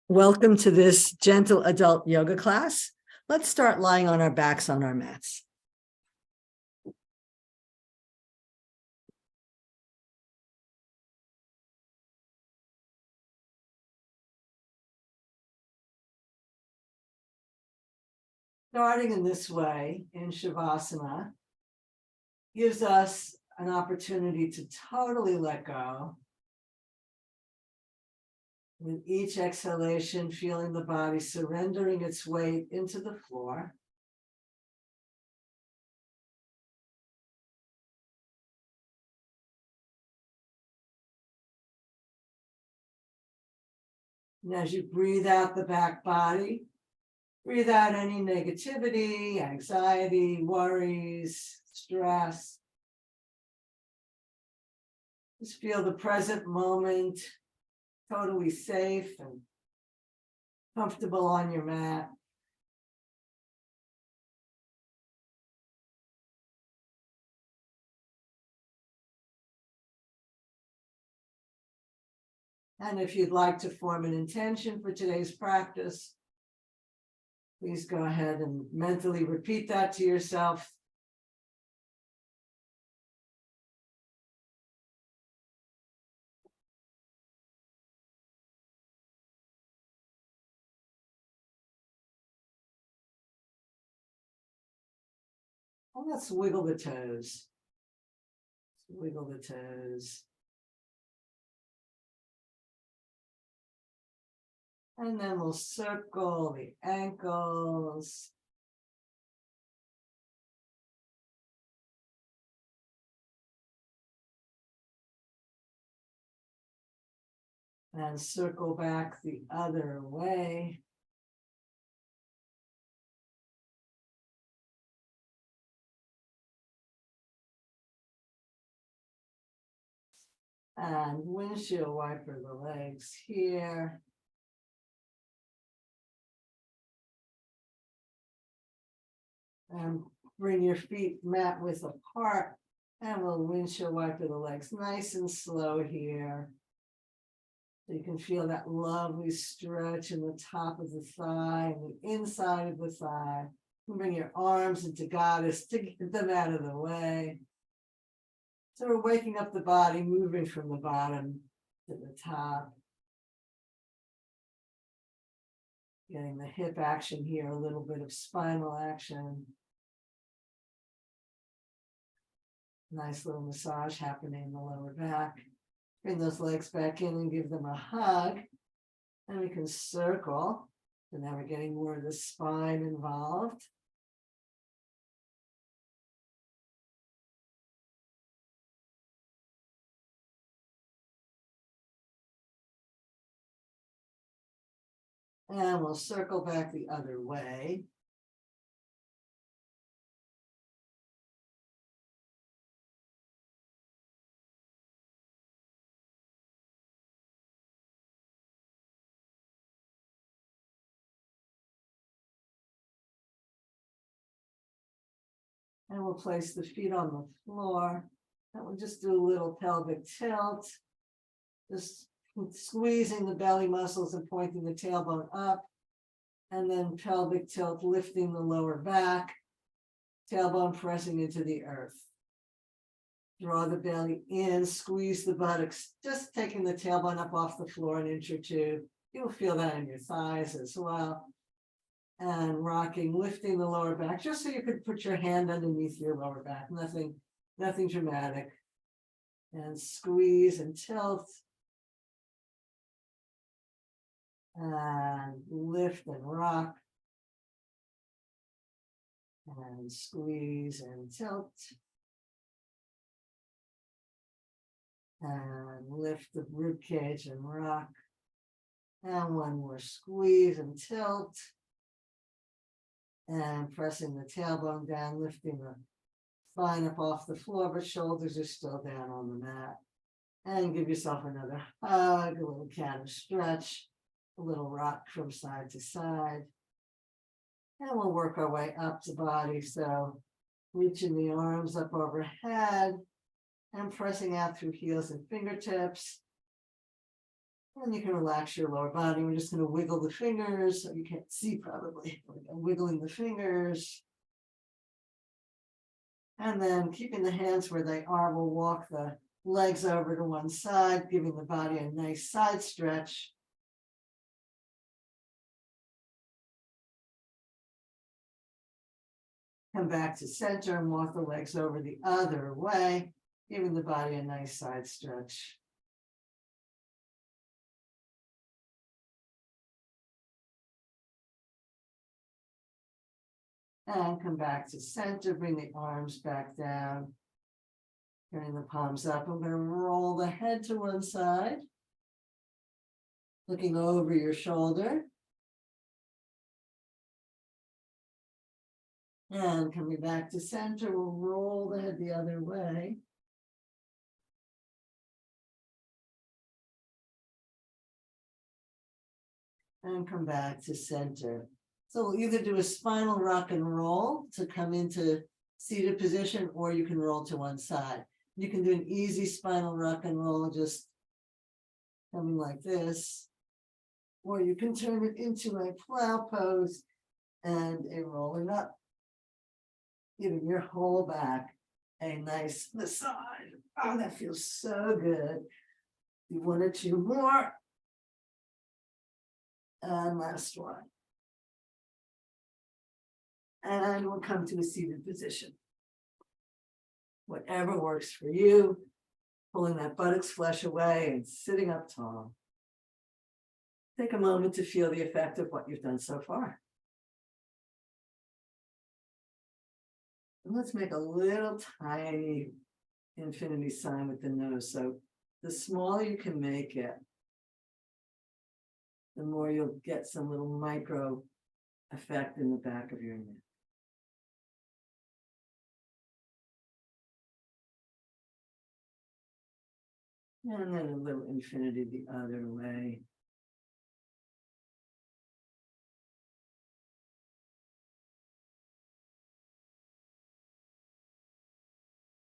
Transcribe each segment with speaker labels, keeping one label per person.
Speaker 1: Welcome to this gentle adult yoga class. Let's start lying on our backs on our mats. Starting in this way in Shavasana gives us an opportunity to totally let go. With each exhalation, feeling the body surrendering its weight into the floor. And as you breathe out the back body, breathe out any negativity, anxiety, worries, stress. Just feel the present moment, totally safe and comfortable on your mat. And if you'd like to form an intention for today's practice, please go ahead and mentally repeat that to yourself. And let's wiggle the toes. Wiggle the toes. And then we'll circle the ankles. And circle back the other way. And windshield wiper the legs here. And bring your feet mat width apart. And we'll windshield wiper the legs nice and slow here. So you can feel that lovely stretch in the top of the thigh and the inside of the thigh. And bring your arms into goddess to get them out of the way. So we're waking up the body, moving from the bottom to the top. Getting the hip action here, a little bit of spinal action. Nice little massage happening in the lower back. Bring those legs back in and give them a hug. And we can circle. So now we're getting more of the spine involved. And we'll circle back the other way. And we'll place the feet on the floor. And we'll just do a little pelvic tilt. Just squeezing the belly muscles and pointing the tailbone up. And then pelvic tilt, lifting the lower back. Tailbone pressing into the earth. Draw the belly in, squeeze the buttocks, just taking the tailbone up off the floor an inch or two. You'll feel that in your thighs as well. And rocking, lifting the lower back, just so you could put your hand underneath your lower back. Nothing dramatic. And squeeze and tilt. And lift and rock. And squeeze and tilt. And lift the rib cage and rock. And one more squeeze and tilt. And pressing the tailbone down, lifting the spine up off the floor, but shoulders are still down on the mat. And give yourself another hug, a little counter stretch, a little rock from side to side. And we'll work our way up the body. So reaching the arms up overhead and pressing out through heels and fingertips. And you can relax your lower body. We're just going to wiggle the fingers. So you can't see probably. I'm wiggling the fingers. And then keeping the hands where they are, we'll walk the legs over to one side, giving the body a nice side stretch. Come back to center and walk the legs over the other way, giving the body a nice side stretch. And come back to center, bring the arms back down. Turning the palms up. I'm going to roll the head to one side. Looking over your shoulder. And coming back to center, we'll roll the head the other way. And come back to center. So we'll either do a spinal rock and roll to come into seated position, or you can roll to one side. You can do an easy spinal rock and roll, just coming like this, or you can turn it into a plow pose and a rolling up, giving your whole back a nice massage. Oh, that feels so good. Do one or two more. And last one. And we'll come to a seated position. Whatever works for you, pulling that buttocks flesh away and sitting up tall. Take a moment to feel the effect of what you've done so far. And let's make a little tiny infinity sign with the nose. So the smaller you can make it, the more you'll get some little micro effect in the back of your neck. And then a little infinity the other way.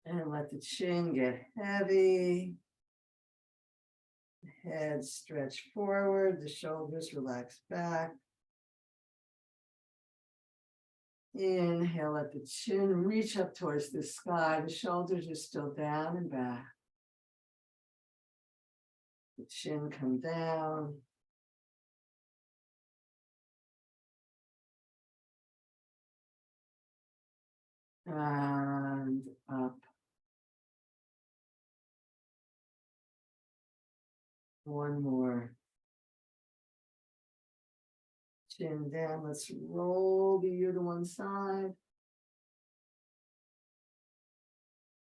Speaker 1: And let the chin get heavy. The head stretch forward, the shoulders relax back. Inhale, let the chin reach up towards the sky. The shoulders are still down and back. The chin come down. And up. One more. Chin down. Let's roll the ear to one side.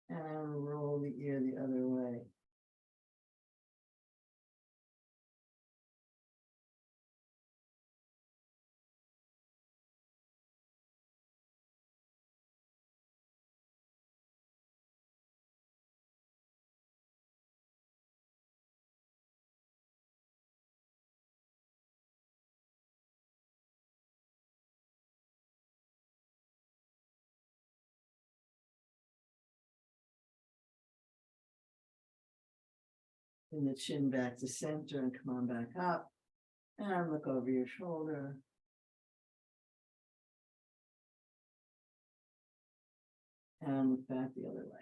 Speaker 1: And roll the ear the other way. Bring the chin back to center and come on back up. And look over your shoulder. And look back the other way.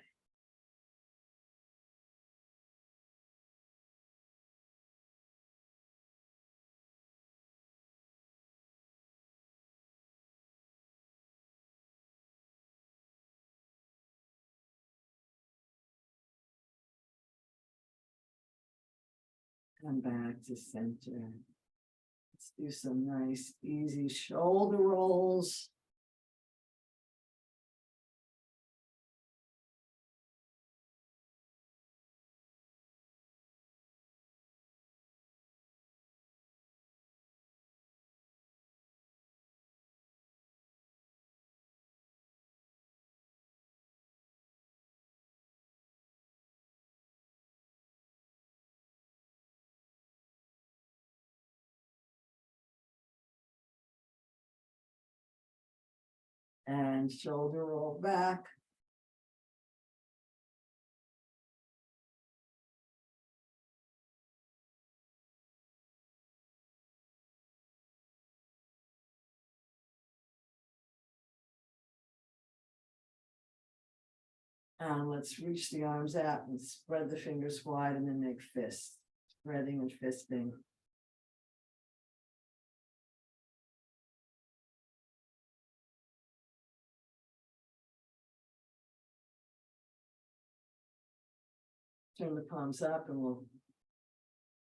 Speaker 1: Come back to center. Let's do some nice, easy shoulder rolls. And shoulder roll back. And let's reach the arms out and spread the fingers wide and then make fists, spreading and fisting. Turn the palms up and we'll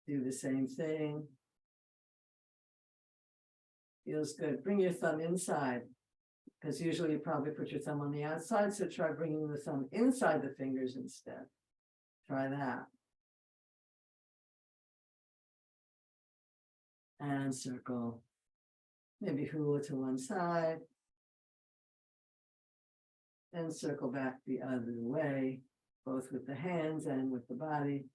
Speaker 1: do the same thing. Feels good. Bring your thumb inside, because usually you probably put your thumb on the outside, so try bringing the thumb inside the fingers instead. Try that. And circle. Maybe hula to one side. And circle back the other way, both with the hands and with the body.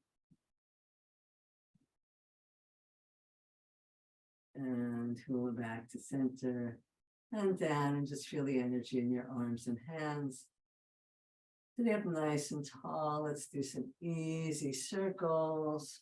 Speaker 1: And hula back to center and down, and just feel the energy in your arms and hands. Sit up nice and tall. Let's do some easy circles.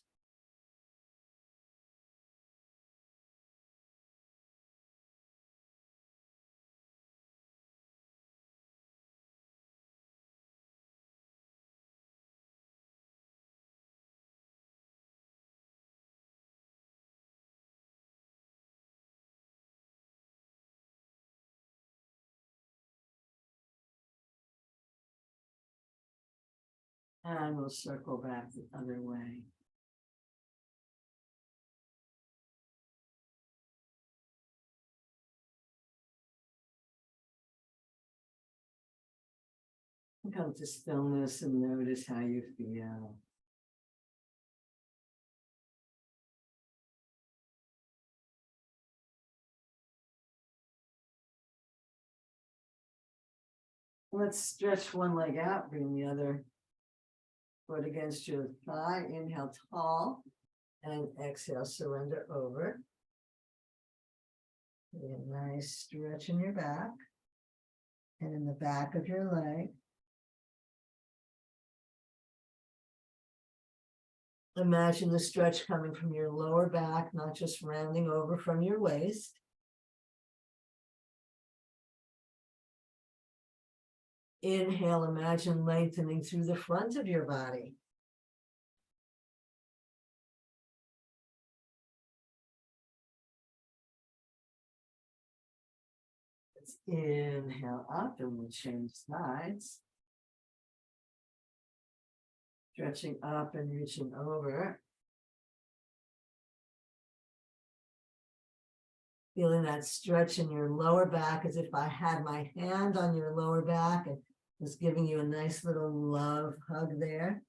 Speaker 1: And we'll circle back the other way. Come to stillness and notice how you feel. Let's stretch one leg out, bring the other foot against your thigh. Inhale tall and exhale, surrender over. A nice stretch in your back and in the back of your leg. Imagine the stretch coming from your lower back, not just rounding over from your waist. Inhale, imagine lengthening through the front of your body. Let's inhale up and we'll change sides. Stretching up and reaching over. Feeling that stretch in your lower back as if I had my hand on your lower back and was giving you a nice little love hug there.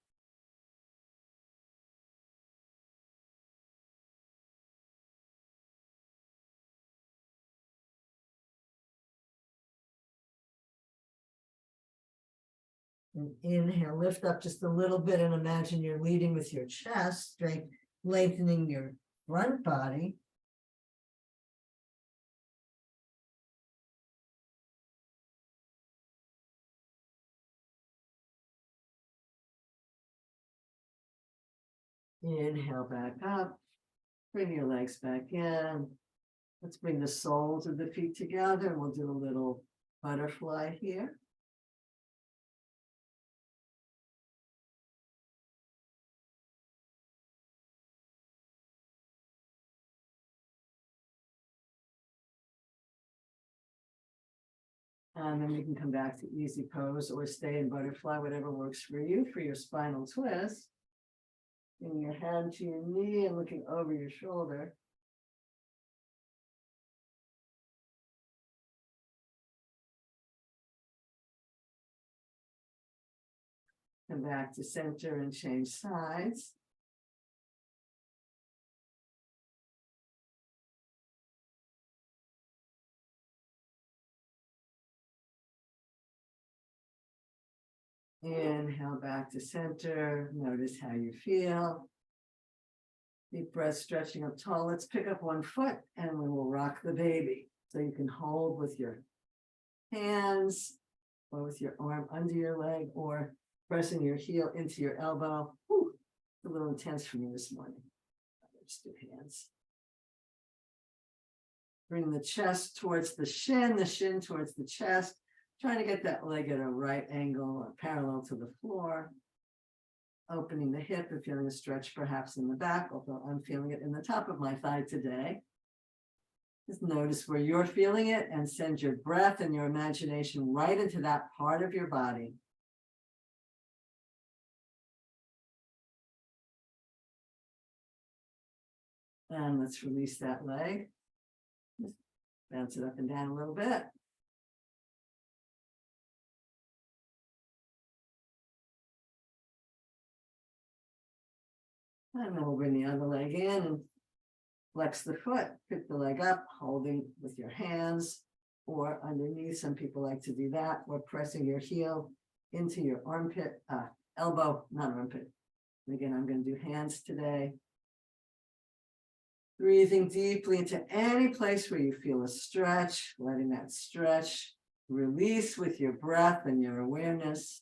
Speaker 1: And inhale, lift up just a little bit and imagine you're leading with your chest, straight, lengthening your front body. Inhale back up, bring your legs back in. Let's bring the soles of the feet together and we'll do a little butterfly here. And then you can come back to easy pose or stay in butterfly, whatever works for you for your spinal twist. Bring your hand to your knee and looking over your shoulder. Come back to center and change sides. Inhale back to center. Notice how you feel. Deep breath, stretching up tall. Let's pick up one foot and we will rock the baby. So you can hold with your hands or with your arm under your leg or pressing your heel into your elbow. Whew, it's a little intense for me this morning. Let's do hands. Bring the chest towards the shin towards the chest. trying to get that leg at a right angle or parallel to the floor. Opening the hip and feeling a stretch perhaps in the back, although I'm feeling it in the top of my thigh today. Just notice where you're feeling it and send your breath and your imagination right into that part of your body. And let's release that leg. Just bounce it up and down a little bit. And then we'll bring the other leg in and flex the foot, pick the leg up, holding with your hands or underneath. Some people like to do that, or pressing your heel into your armpit, elbow, not armpit. And again, I'm going to do hands today. Breathing deeply into any place where you feel a stretch, letting that stretch release with your breath and your awareness.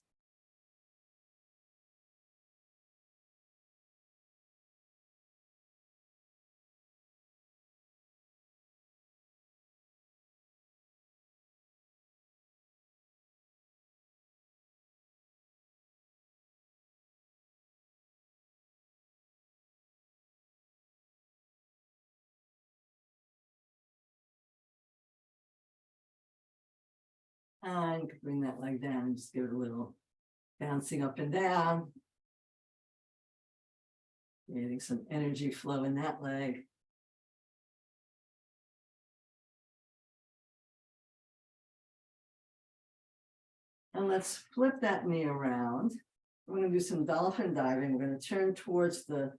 Speaker 1: And you can bring that leg down and just give it a little bouncing up and down. Getting some energy flow in that leg. And let's flip that knee around. We're going to do some dolphin diving. We're going to turn towards the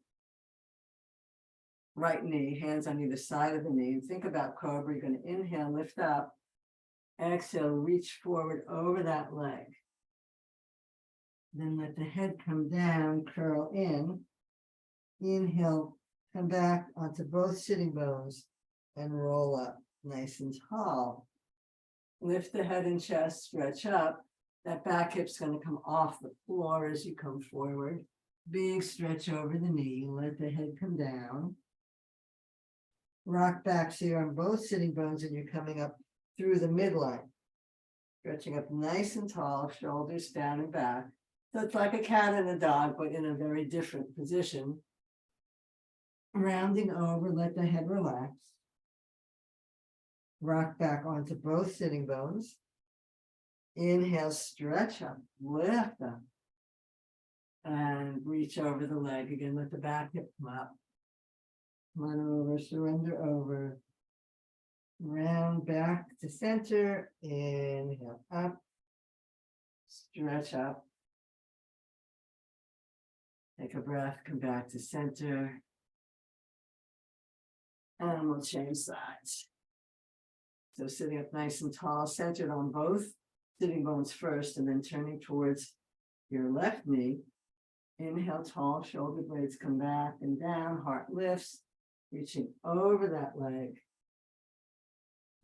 Speaker 1: right knee, hands on either side of the knee. Think about cobra. You're going to inhale, lift up. Exhale, reach forward over that leg. Then let the head come down, curl in. Inhale, come back onto both sitting bones and roll up nice and tall. Lift the head and chest, stretch up. That back hip's going to come off the floor as you come forward. Big stretch over the knee. Let the head come down. Rock back so you're on both sitting bones and you're coming up through the midline. Stretching up nice and tall, shoulders down and back. So it's like a cat and a dog, but in a very different position. Rounding over, let the head relax. Rock back onto both sitting bones. Inhale, stretch up, lift up. And reach over the leg. Again, let the back hip come up. Come on over, surrender over. Round back to center. Inhale up. Stretch up. Take a breath, come back to center. And we'll change sides. So sitting up nice and tall, centered on both sitting bones first, and then turning towards your left knee. Inhale, tall, shoulder blades come back and down, heart lifts, reaching over that leg.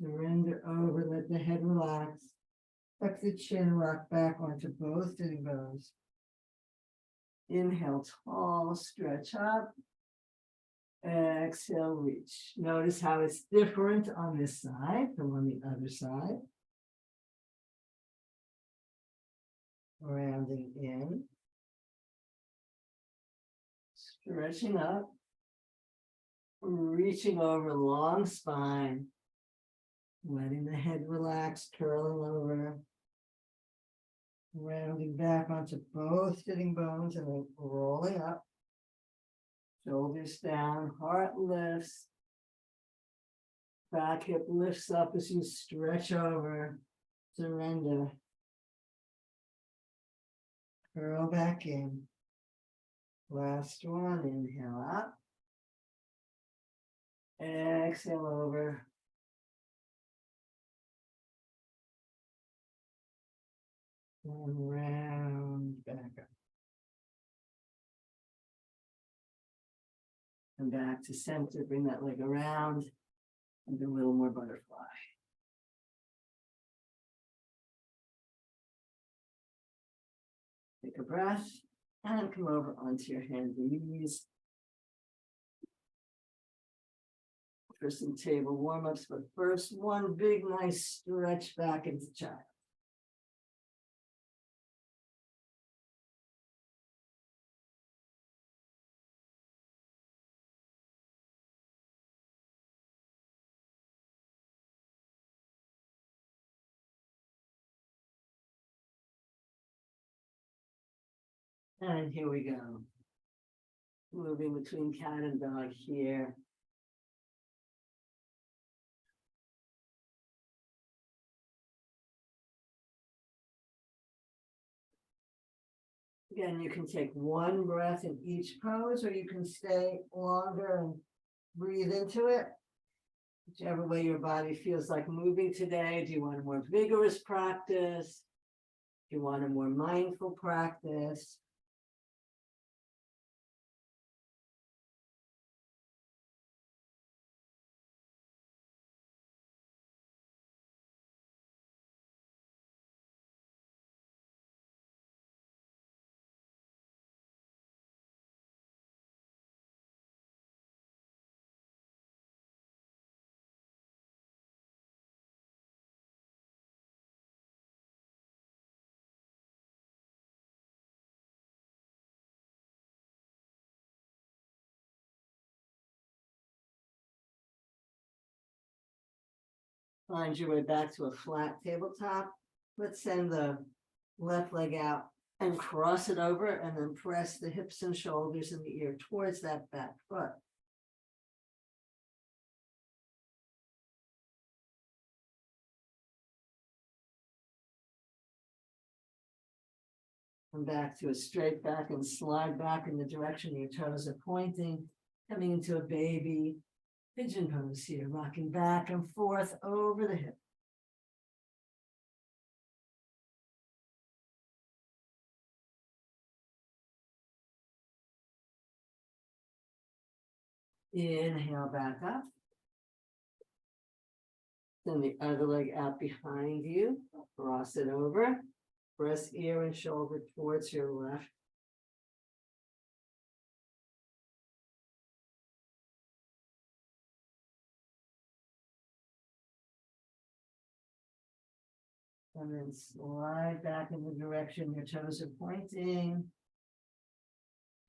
Speaker 1: Surrender over, let the head relax. Tuck the chin, rock back onto both sitting bones. Inhale, tall, stretch up. Exhale, reach. Notice how it's different on this side from on the other side. Rounding in. Stretching up. Reaching over, long spine. Letting the head relax, curling over. Rounding back onto both sitting bones and then rolling up. Shoulders down, heart lifts. Back hip lifts up as you stretch over. Surrender. Curl back in. Last one, inhale up. Exhale over. And round back up. And back to center, bring that leg around and do a little more butterfly. Take a breath and come over onto your hands and knees. For some table warm-ups, but first one big nice stretch back into child. And here we go. Moving between cat and dog here. Again, you can take one breath in each pose, or you can stay longer and breathe into it. Whichever way your body feels like moving today. Do you want a more vigorous practice? Do you want a more mindful practice? Find your way back to a flat tabletop. Let's send the left leg out and cross it over, and then press the hips and shoulders and the ear towards that back foot. Come back to a straight back and slide back in the direction your toes are pointing, coming into a baby pigeon pose here, rocking back and forth over the hip. Inhale back up. Send the other leg out behind you, cross it over, press ear and shoulder towards your left. And then slide back in the direction your toes are pointing.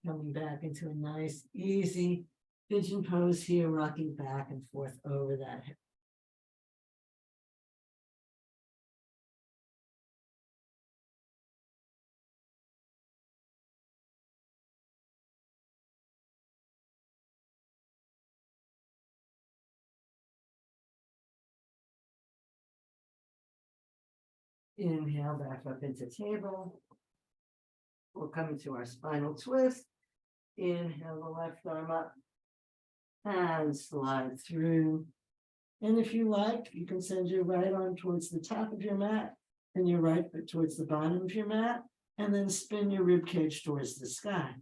Speaker 1: Coming back into a nice, easy pigeon pose here, rocking back and forth over that hip. Inhale back up into table. We're coming to our spinal twist. Inhale the left arm up and slide through. And if you like, you can send your right arm towards the top of your mat and your right foot towards the bottom of your mat, and then spin your rib cage towards the sky.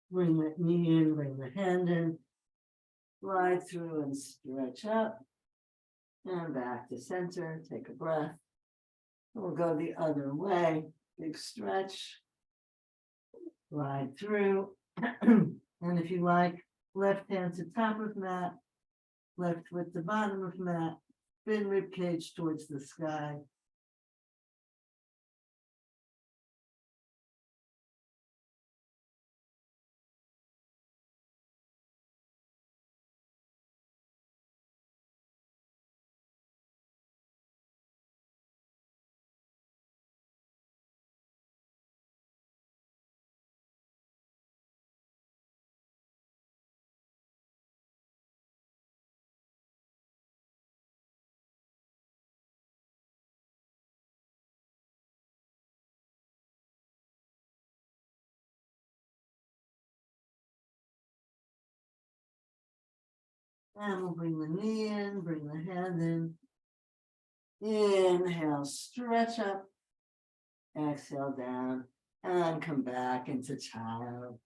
Speaker 1: Bring that knee in, bring the hand in, slide through and stretch up. And back to center, take a breath. We'll go the other way, big stretch. Slide through. And if you like, left hand to top of mat, left foot to bottom of mat, spin rib cage towards the sky. And we'll bring the knee in, bring the hand in. Inhale, stretch up. Exhale down and come back into child.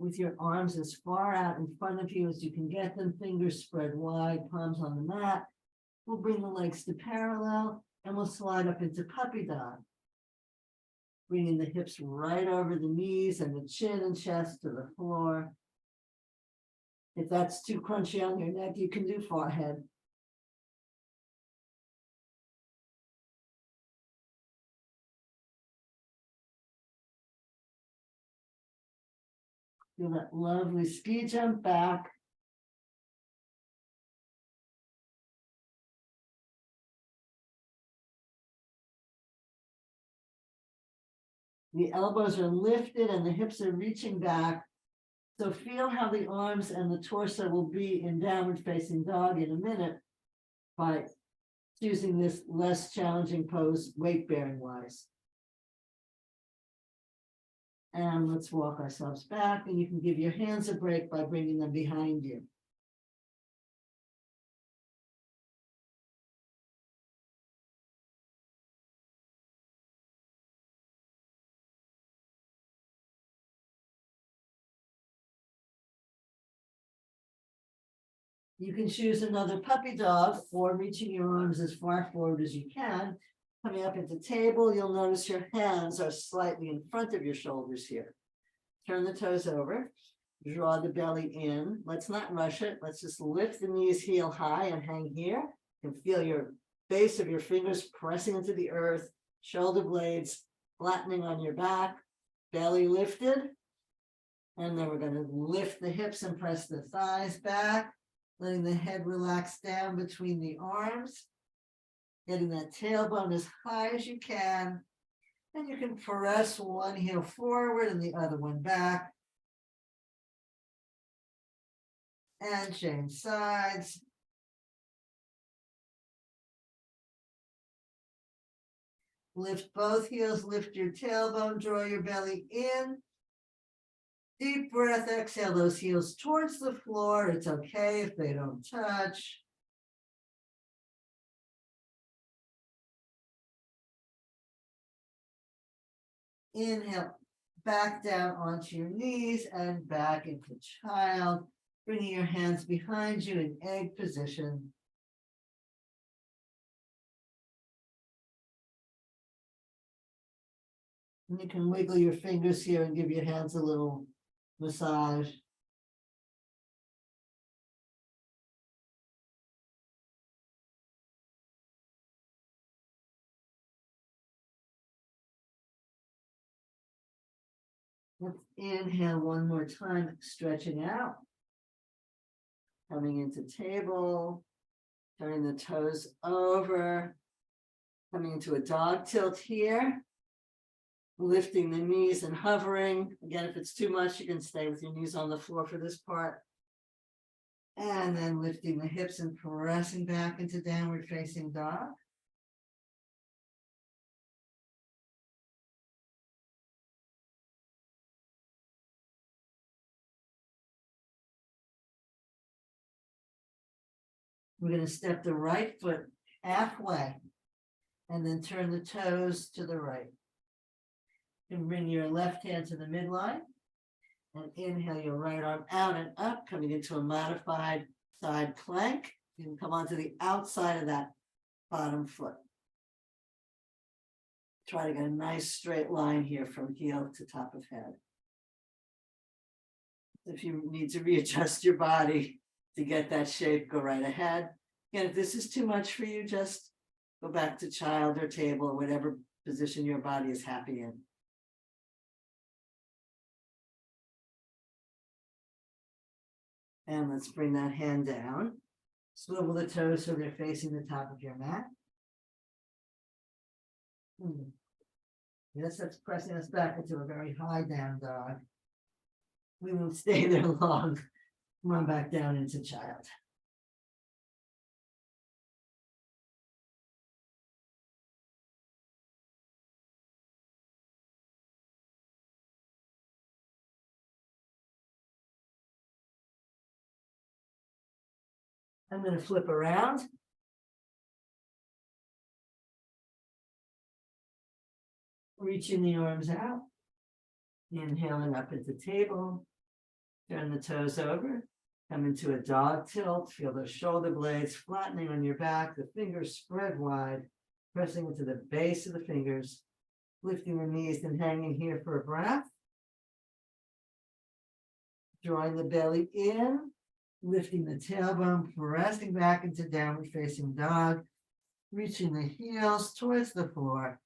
Speaker 1: with your arms as far out in front of you as you can get them, fingers spread wide, palms on the mat. We'll bring the legs to parallel and we'll slide up into puppy dog. Bringing the hips right over the knees and the chin and chest to the floor. If that's too crunchy on your neck, you can do forehead. Feel that lovely ski jump back. The elbows are lifted and the hips are reaching back. So feel how the arms and the torso will be in downward facing dog in a minute by choosing this less challenging pose weight bearing wise. And let's walk ourselves back, and you can give your hands a break by bringing them behind you. You can choose another puppy dog or reaching your arms as far forward as you can. Coming up into table, you'll notice your hands are slightly in front of your shoulders here. Turn the toes over, draw the belly in. Let's not rush it. Let's just lift the knees heel high and hang here. You can feel your base of your fingers pressing into the earth, shoulder blades flattening on your back, belly lifted. And then we're going to lift the hips and press the thighs back, letting the head relax down between the arms, getting that tailbone as high as you can. And you can press one heel forward and the other one back. And change sides. Lift both heels, lift your tailbone, draw your belly in. Deep breath, exhale those heels towards the floor. It's okay if they don't touch. Inhale, back down onto your knees and back into child. Bringing your hands behind you in egg position. And you can wiggle your fingers here and give your hands a little massage. Let's inhale one more time, stretching out. Coming into table, turning the toes over, coming into a dog tilt here. Lifting the knees and hovering. Again, if it's too much, you can stay with your knees on the floor for this part. And then lifting the hips and pressing back into downward facing dog. We're going to step the right foot halfway and then turn the toes to the right. You can bring your left hand to the midline and inhale your right arm out and up, coming into a modified side plank. You can come onto the outside of that bottom foot. Try to get a nice straight line here from heel to top of head. If you need to readjust your body to get that shape, go right ahead. And if this is too much for you, just go back to child or table or whatever position your body is happy in. And let's bring that hand down. Swivel the toes so they're facing the top of your mat. Yes, that's pressing us back into a very high down dog. We won't stay there long. Come on back down into child. I'm going to flip around. Reaching the arms out. Inhaling up into table. Turn the toes over. Come into a dog tilt. Feel those shoulder blades flattening on your back. The fingers spread wide, pressing into the base of the fingers. Lifting the knees and hanging here for a breath. Drawing the belly in. Lifting the tailbone, pressing back into downward facing dog. Reaching the heels towards the floor.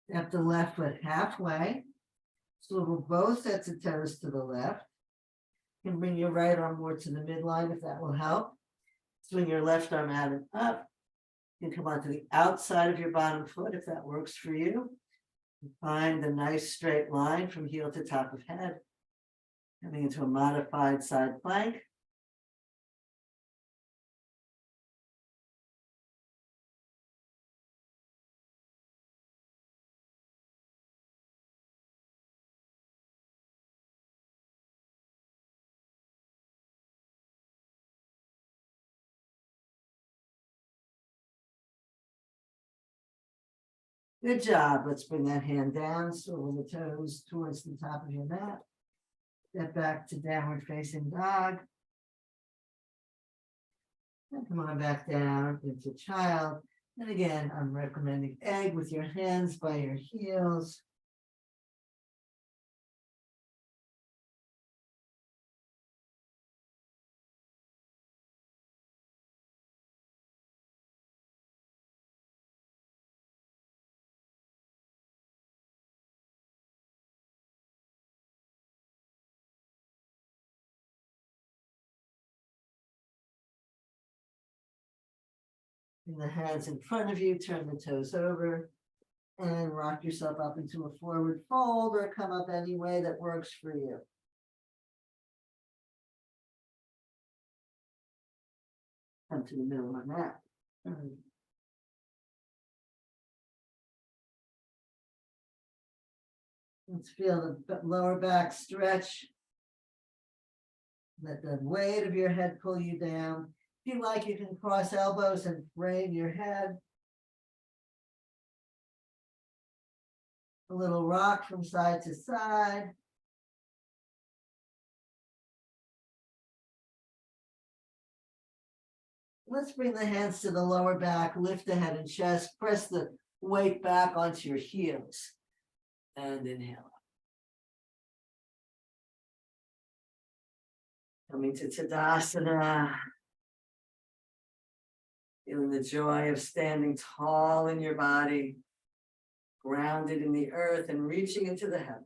Speaker 1: Step the left foot halfway. Swivel both sets of toes to the left. You can bring your right arm more to the midline if that will help. Swing your left arm out and up. You can come onto the outside of your bottom foot if that works for you. Find a nice straight line from heel to top of head. Coming into a modified side plank. Good job. Let's bring that hand down, swivel the toes towards the top of your mat. Step back to downward facing dog. And come on back down into child. And again, I'm recommending egg with your hands by your heels. Bring the hands in front of you, turn the toes over, and rock yourself up into a forward fold or come up any way that works for you. Come to the middle of that. Let's feel the lower back stretch. Let the weight of your head pull you down. If you like, you can cross elbows and frame your head. A little rock from side to side. Let's bring the hands to the lower back, lift the head and chest, press the weight back onto your heels. And inhale. Coming to Tadasana. Feeling the joy of standing tall in your body, grounded in the earth and reaching into the heavens.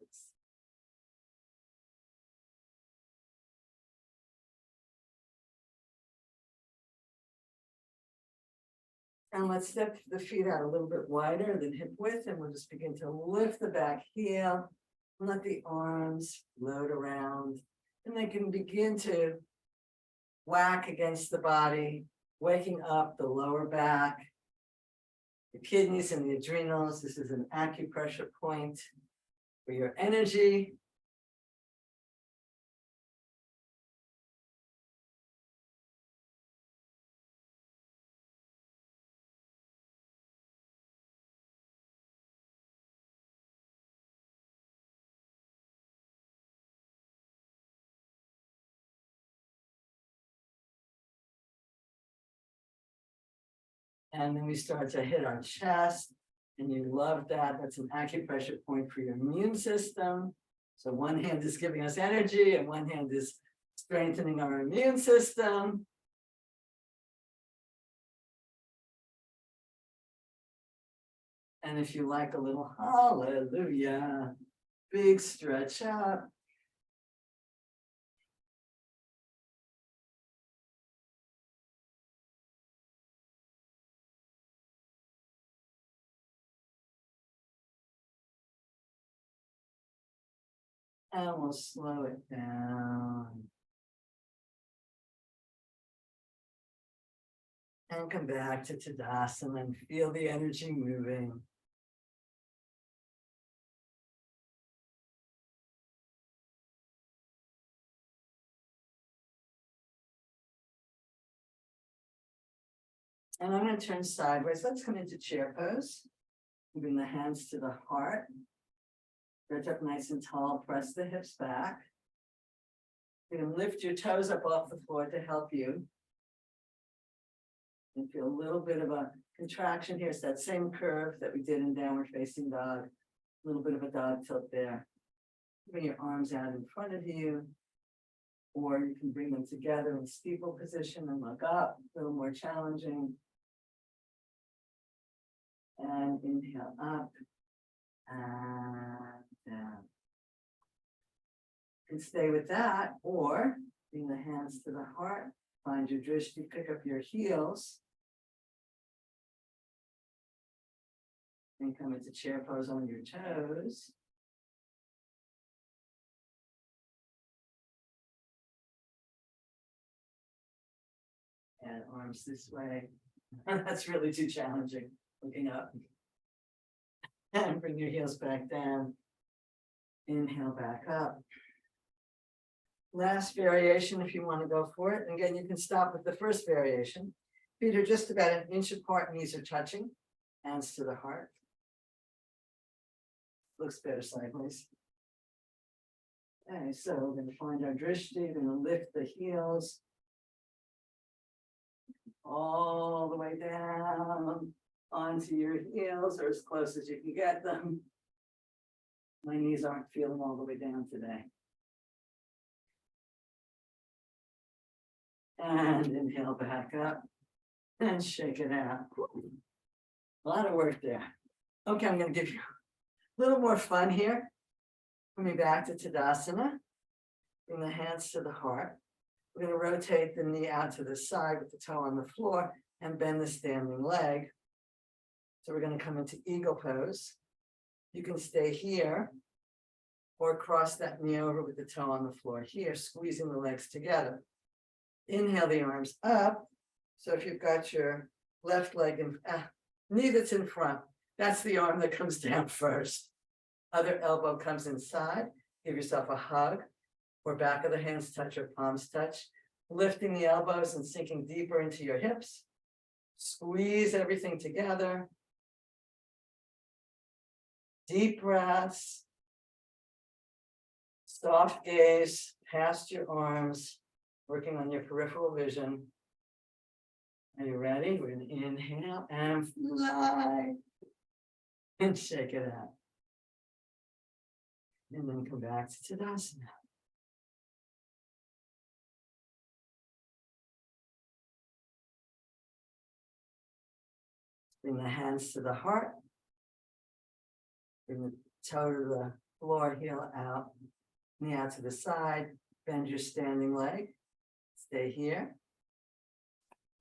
Speaker 1: And let's step the feet out a little bit wider than hip width, and we'll just begin to lift the back heel, let the arms float around, and they can begin to whack against the body, waking up the lower back, the kidneys and the adrenals. This is an acupressure point for your energy. And then we start to hit our chest, and you love that. That's an acupressure point for your immune system. So one hand is giving us energy and one hand is strengthening our immune system. And if you like a little hallelujah, big stretch up. And we'll slow it down. And come back to Tadasana and feel the energy moving.
Speaker 2: And I'm going to turn sideways. Let's come into chair pose. Bring the hands to the heart. Stretch up nice and tall. Press the hips back. You can lift your toes up off the floor to help you. And feel a little bit of a contraction here. It's that same curve that we did in downward facing dog. A little bit of a dog tilt there. Bring your arms out in front of you. Or you can bring them together in steeple position and look up, a little more challenging. And inhale up and down. You can stay with that, or bring the hands to the heart, find your drishti, pick up your heels. And come into chair pose on your toes. And arms this way. That's really too challenging. Looking up. And bring your heels back down. Inhale back up. Last variation if you want to go for it. And again, you can stop with the first variation. Feet are just about an inch apart, knees are touching. Hands to the heart. Looks better sideways. Okay, so we're going to find our drishti, we're going to lift the heels. All the way down onto your heels or as close as you can get them. My knees aren't feeling all the way down today. And inhale back up and shake it out. A lot of work there. Okay, I'm going to give you a little more fun here. Coming back to Tadasana. Bring the hands to the heart. We're going to rotate the knee out to the side with the toe on the floor and bend the standing leg. So we're going to come into eagle pose. You can stay here or cross that knee over with the toe on the floor here, squeezing the legs together. Inhale the arms up. So if you've got your left leg and knee that's in front, that's the arm that comes down first. Other elbow comes inside. Give yourself a hug. Or back of the hands touch or palms touch, lifting the elbows and sinking deeper into your hips. Squeeze everything together. Deep breaths. Soft gaze past your arms, working on your peripheral vision. Are you ready? We're going to inhale and fly. And shake it out. And then come back to Tadasana. Bring the hands to the heart. Bring the toe to the floor, heel out, knee out to the side. Bend your standing leg. Stay here.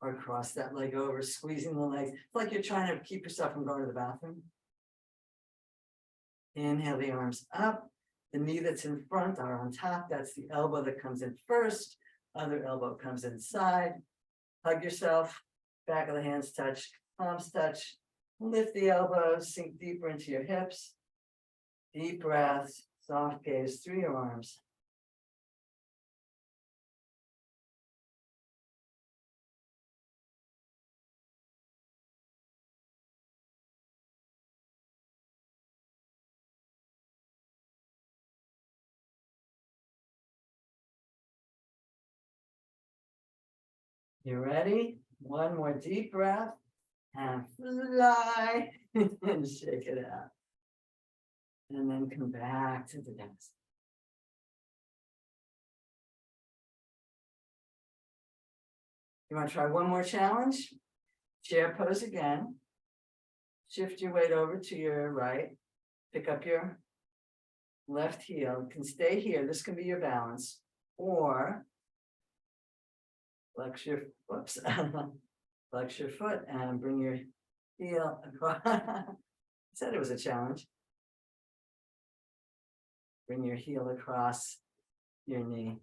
Speaker 2: Or cross that leg over, squeezing the legs. It's like you're trying to keep yourself from going to the bathroom. Inhale the arms up. The knee that's in front are on top. That's the elbow that comes in first. Other elbow comes inside. Hug yourself. Back of the hands touch. Palms touch, lift the elbows, sink deeper into your hips. Deep breaths, soft gaze through your arms. You ready? One more deep breath. And fly and shake it out. And then come back to the dance. You want to try one more challenge? Chair pose again. Shift your weight over to your right. Pick up your left heel. You can stay here. This can be your balance. Or flex your, whoops. Flex your foot and bring your heel across. I said it was a challenge. Bring your heel across your knee.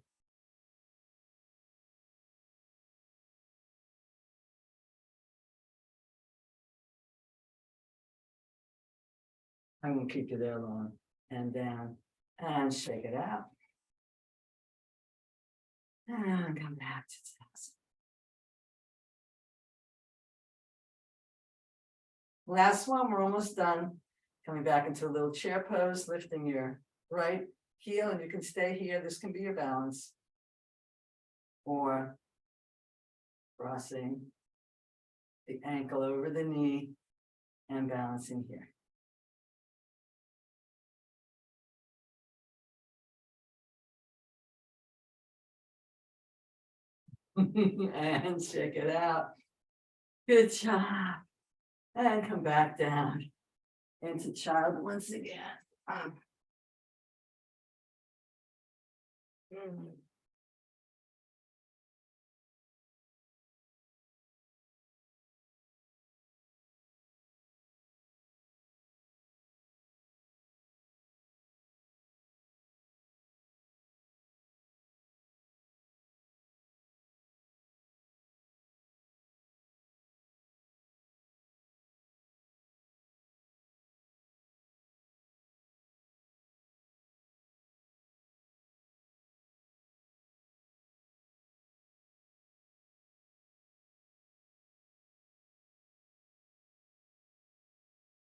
Speaker 2: I'm going to keep you there long and down and shake it out. And come back to this. Last one, we're almost done. Coming back into a little chair pose, lifting your right heel, and you can stay here. This can be your balance. Or crossing the ankle over the knee and balancing here. And check it out. Good job. And come back down into child once again. Mm.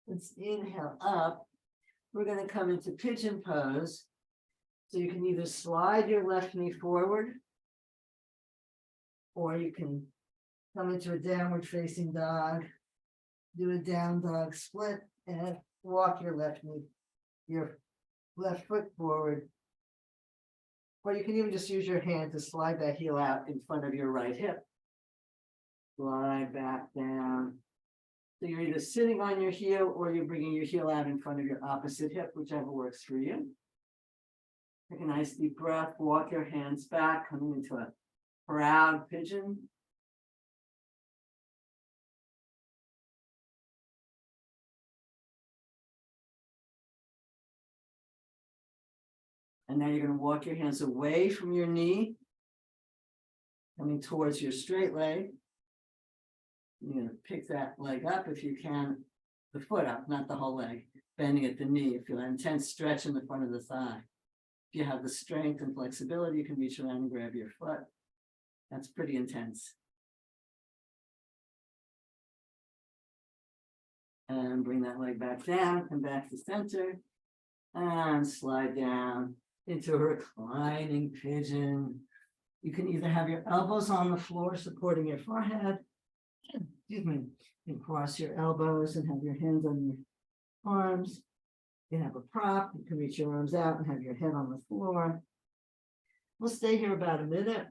Speaker 2: Let's inhale up. We're going to come into pigeon pose. So you can either slide your left knee forward, or you can come into a downward facing dog, do a down dog split, and walk your left knee, your left foot forward. Or you can even just use your hand to slide that heel out in front of your right hip. Slide back down. So you're either sitting on your heel or you're bringing your heel out in front of your opposite hip, whichever works for you. Take a nice deep breath, walk your hands back, coming into a proud pigeon. And now you're going to walk your hands away from your knee, coming towards your straight leg. You're going to pick that leg up if you can, the foot up, not the whole leg, bending at the knee. Feel an intense stretch in the front of the thigh. If you have the strength and flexibility, you can reach around and grab your foot. That's pretty intense. And bring that leg back down, come back to center, and slide down into a reclining pigeon. You can either have your elbows on the floor supporting your forehead, excuse me, and cross your elbows and have your hands on your arms. You can have a prop, you can reach your arms out and have your head on the floor. We'll stay here about a minute.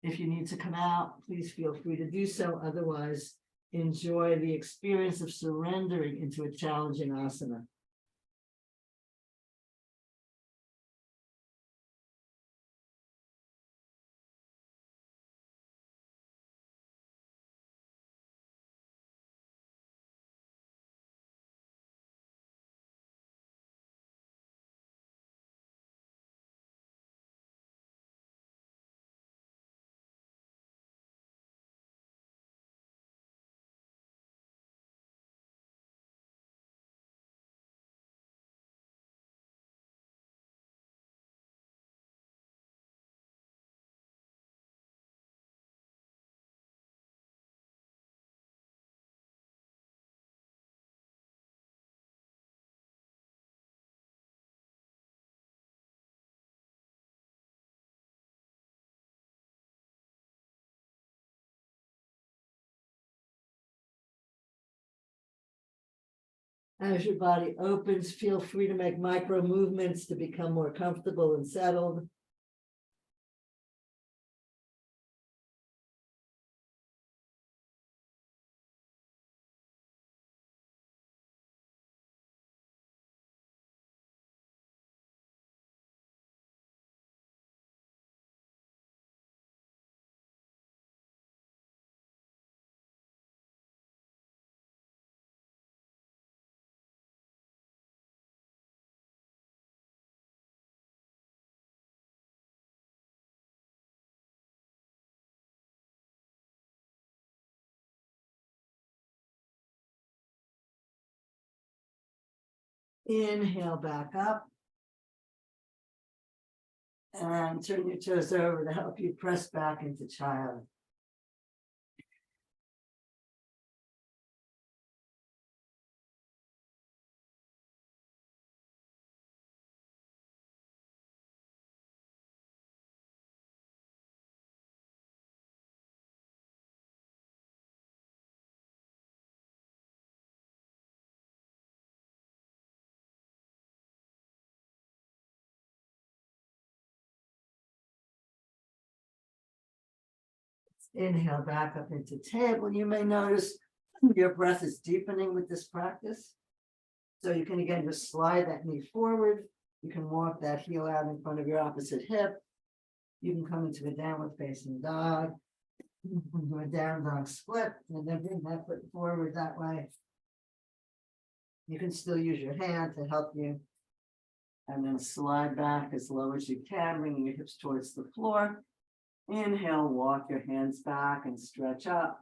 Speaker 2: If you need to come out, please feel free to do so. Otherwise, enjoy the experience of surrendering into a challenging asana. As your body opens, feel free to make micro movements to become more comfortable and settled. Inhale back up. And turn your toes over to help you press back into child.
Speaker 1: Inhale back up into table. You may notice your breath is deepening with this practice. So you can again just slide that knee forward. You can walk that heel out in front of your opposite hip. You can come into a downward facing dog. You can do a down dog split and then bring that foot forward that way. You can still use your hand to help you. And then slide back as low as you can, bringing your hips towards the floor. Inhale, walk your hands back and stretch up.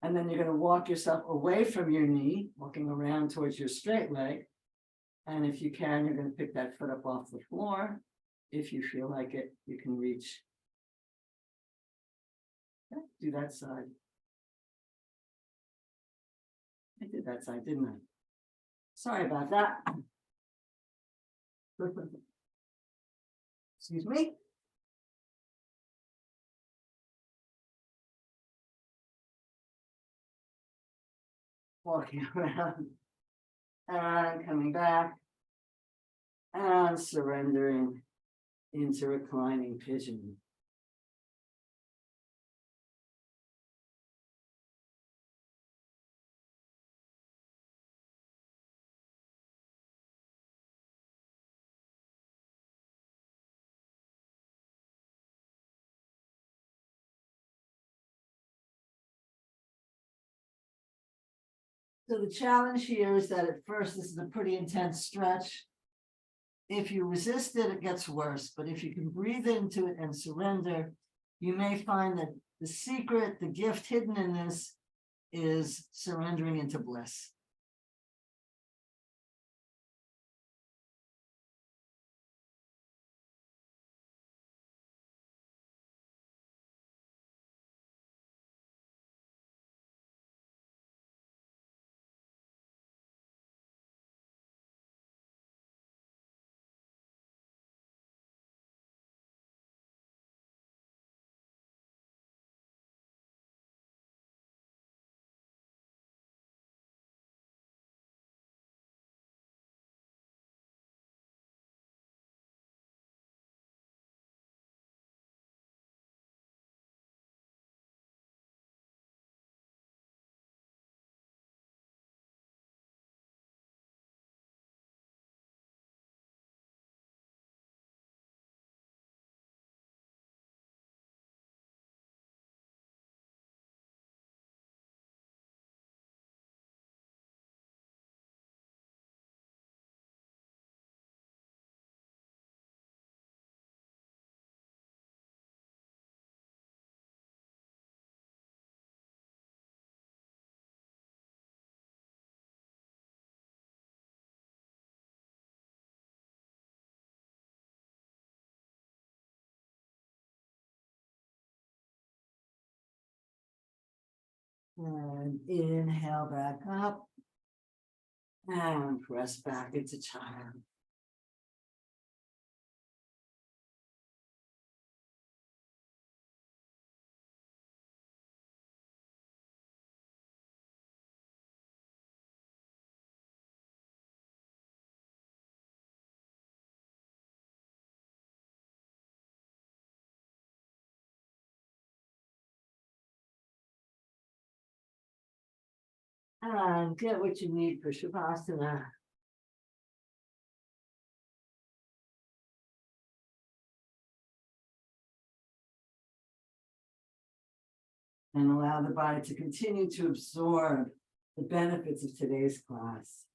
Speaker 1: And then you're going to walk yourself away from your knee, walking around towards your straight leg. And if you can, you're going to pick that foot up off the floor. If you feel like it, you can reach. Okay, do that side. I did that side, didn't I? Sorry about that. Excuse me. Walking around and coming back and surrendering into reclining pigeon. So the challenge here is that at first, this is a pretty intense stretch. If you resist it, it gets worse. But if you can breathe into it and surrender, you may find that the secret, the gift hidden in this is surrendering into bliss. And inhale back up. And press back into child. And get what you need for Shavasana. And allow the body to continue to absorb the benefits of today's class.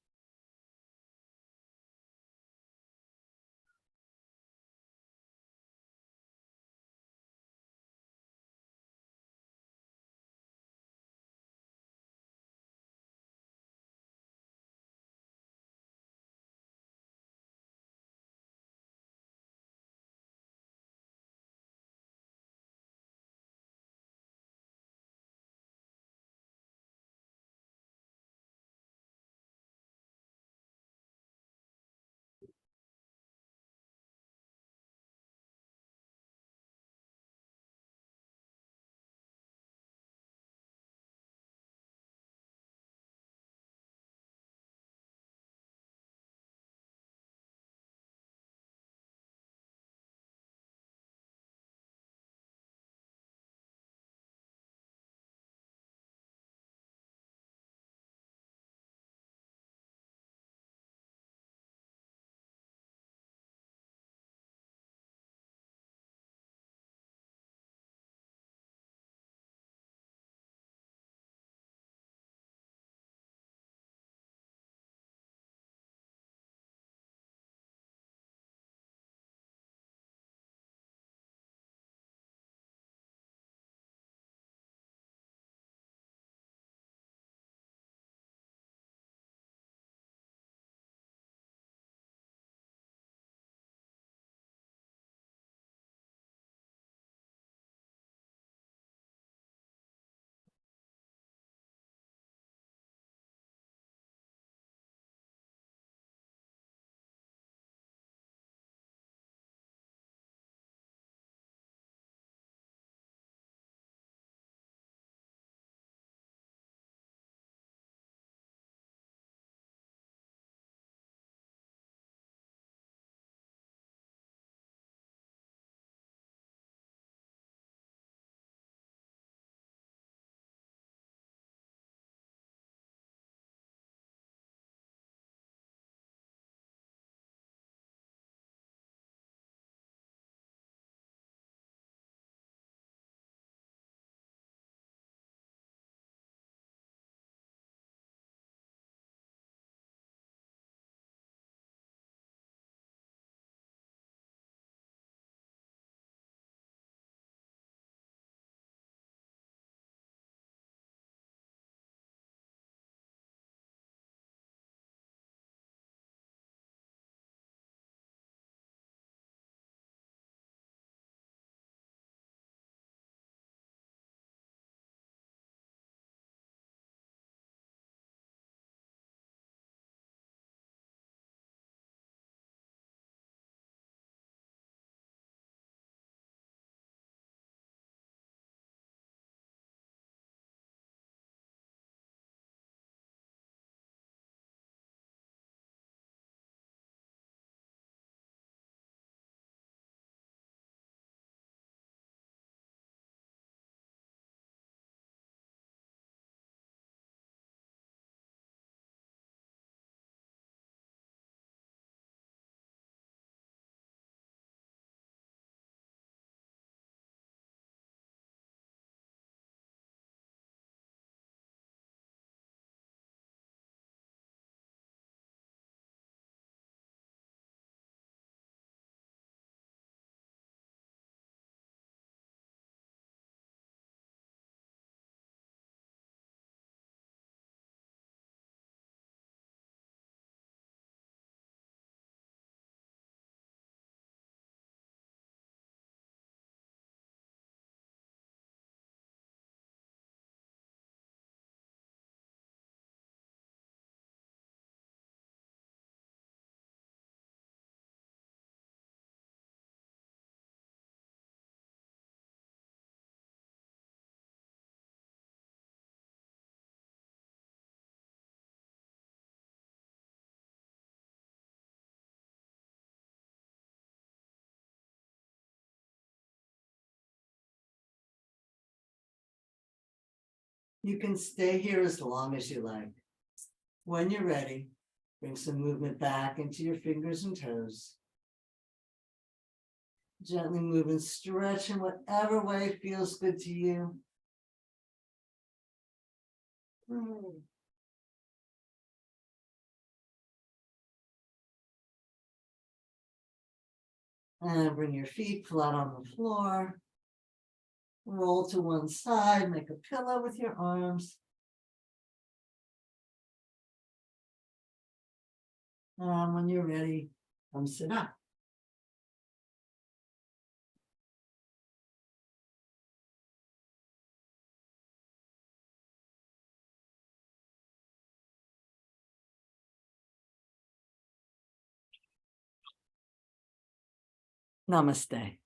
Speaker 1: You can stay here as long as you like. When you're ready, bring some movement back into your fingers and toes. Gently move and stretch in whatever way feels good to you. And bring your feet flat on the floor. Roll to one side, make a pillow with your arms. And when you're ready, come sit up. Namaste.